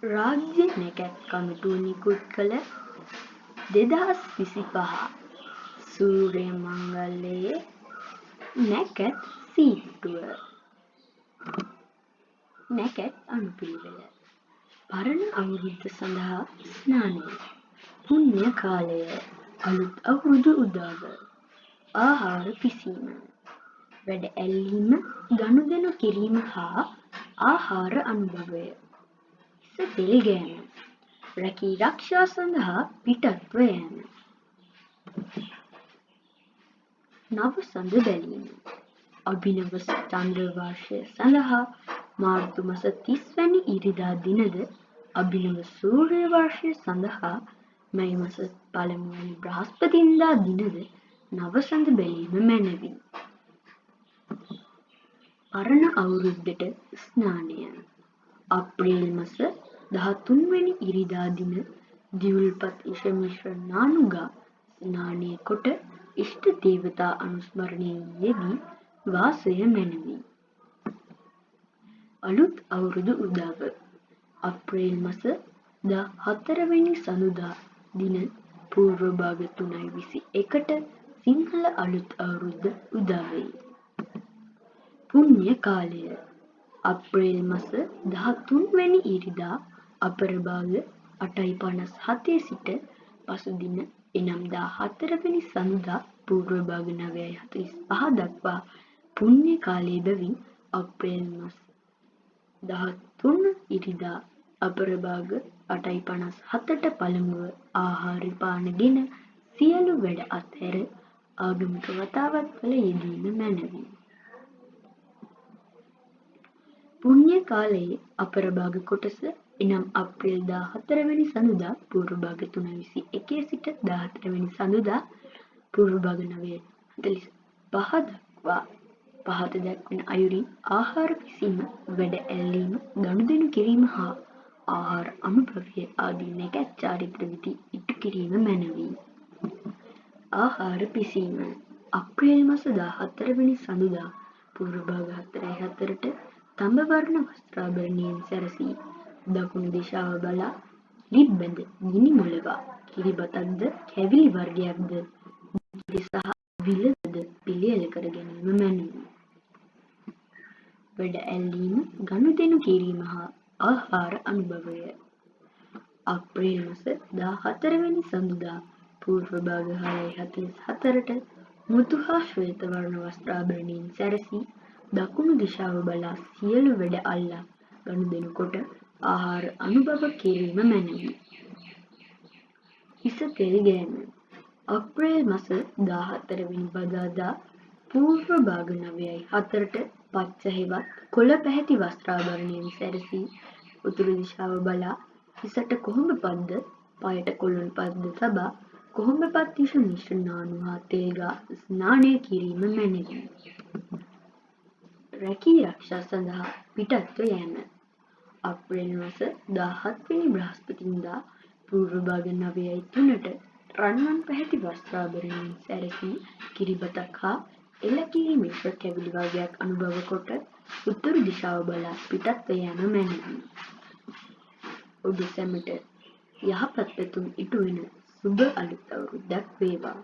රාජ්‍ය නැකැත් කමිටුව නිකුත් කළ 2025 සූර්ය මංගල්‍යයේ නැකැත් සීට්ටුව. නැකැත් අනුපිළිවෙල. පරණ අවුරුද්ද සඳහා ස්නානය. පුණ්‍ය කාලය. අලුත් අවුරුදු උදාව. ආහාර පිසීම. වැඩ ඇල්ලීම, ගනුදෙනු කිරීම හා ආහාර අනුභවය. හිස පිළිගෑම. රැකී රක්ෂා සඳහා පිටත්ව යෑම. නව සඳ බැලීම. අභිනව චන්ද්‍ර වර්ෂය සඳහා මාර්තු මස 30 වැනි ඉරිදා දිනද අභිනව සූර්ය වර්ෂය සඳහා මැයි මස 1 වැනි බ්‍රහස්පතින්දා දිනද නව සඳ බැලීම මැනවි. පරණ අවුරුද්දට ස්නානය. අප්‍රේල් මස 13 වැනි ඉරිදා දින දිවුල්පත් ඉෂ මිශ්‍ර නානුගා ස්නානය කොට ඉෂ්ට දේවතා අනුස්මරණයේ යෙදී වාසය මැනවි. අලුත් අවුරුදු උදාව. අප්‍රේල් මස 14 වැනි සඳුදා දින පූර්ව භාග 3:21ට සිංහල අලුත් අවුරුද්ද උදා වෙයි. පුණ්‍ය කාලය. අප්‍රේල් මස 13 වැනි ඉරිදා අපර භාග 8:57 සිට පසුදින එනම් 14 වැනි සඳුදා පූර්ව භාග 9:45 දක්වා පුණ්‍ය කාලය බැවින් අප්‍රේල් මස 13 ඉරිදා අපර භාග 8:57ට පළමුව ආහාර පාන ගෙන සියලු වැඩ අත්හැර ආගමික වතාවත් වල යෙදීම මැනවි. පුණ්‍ය කාලයේ අපර භාග කොටස එනම් අප්‍රේල් 14 වැනි සඳුදා පූර්ව භාග 3:21 සිට 14 වැනි සඳුදා පූර්ව භාග 9:45 දක්වා පහත දැක්වෙන අයුරින් ආහාර පිසීම, වැඩ ඇල්ලීම, ගනුදෙනු කිරීම හා ආහාර අනුභවය ආදී නැකැත් චාරිත්‍ර විධි ඉටු කිරීම මැනවි. ආහාර පිසීම. අප්‍රේල් මස 14 වැනි සඳුදා පූර්ව භාග 4:04ට තඹ වර්ණ වස්ත්‍රාභරණයෙන් සැරසී දකුණු දිශාව බලා ලිප් බැඳ ගිනි මොළවා කිරිබතක්ද කැවිලි වර්ගයක්ද මිකිරි සහ විලද පිළියෙල කර ගැනීම මැනවි. වැඩ ඇල්ලීම, ගනුදෙනු කිරීම හා ආහාර අනුභවය. අප්‍රේල් මස 14 වැනි සඳුදා පූර්ව භාග 6:44ට මෘදු හා ශ්වේත වර්ණ වස්ත්‍රාභරණයෙන් සැරසී දකුණු දිශාව බලා සියලු වැඩ අල්ලා ගනුදෙනු කොට ආහාර අනුභව කිරීම මැනවි. හිස තෙලිගෑම. අප්‍රේල් මස 14 වැනි බදාදා පූර්ව භාග 9:04ට පච්ච හෙවත් කොළ පැහැති වස්ත්‍රාභරණයෙන් සැරසී උතුරු දිශාව බලා හිසට කොහොඹ පත්ද පයට කොළොන් පත්ද තබා කොහොඹ පත් ඉෂ මිශ්‍ර නානු හා තෙල් ගා ස්නානය කිරීම මැනවි. රැකී රක්ෂා සඳහා පිටත්ව යෑම. අප්‍රේල් මස 17 වැනි බ්‍රහස්පතින්දා පූර්ව භාග 9:03ට රන්වන් පැහැති වස්ත්‍රාභරණයෙන් සැරසී කිරිබතක් හා එළකිරි මිශ්‍ර කැවිලි වර්ගයක් අනුභව කොට උතුරු දිශාව බලා පිටත්ව යෑම මැනවි. ඔබ සැමට යහපත් පැතුම් ඉටු වන සුබ අලුත් අවුරුද්දක් වේවා.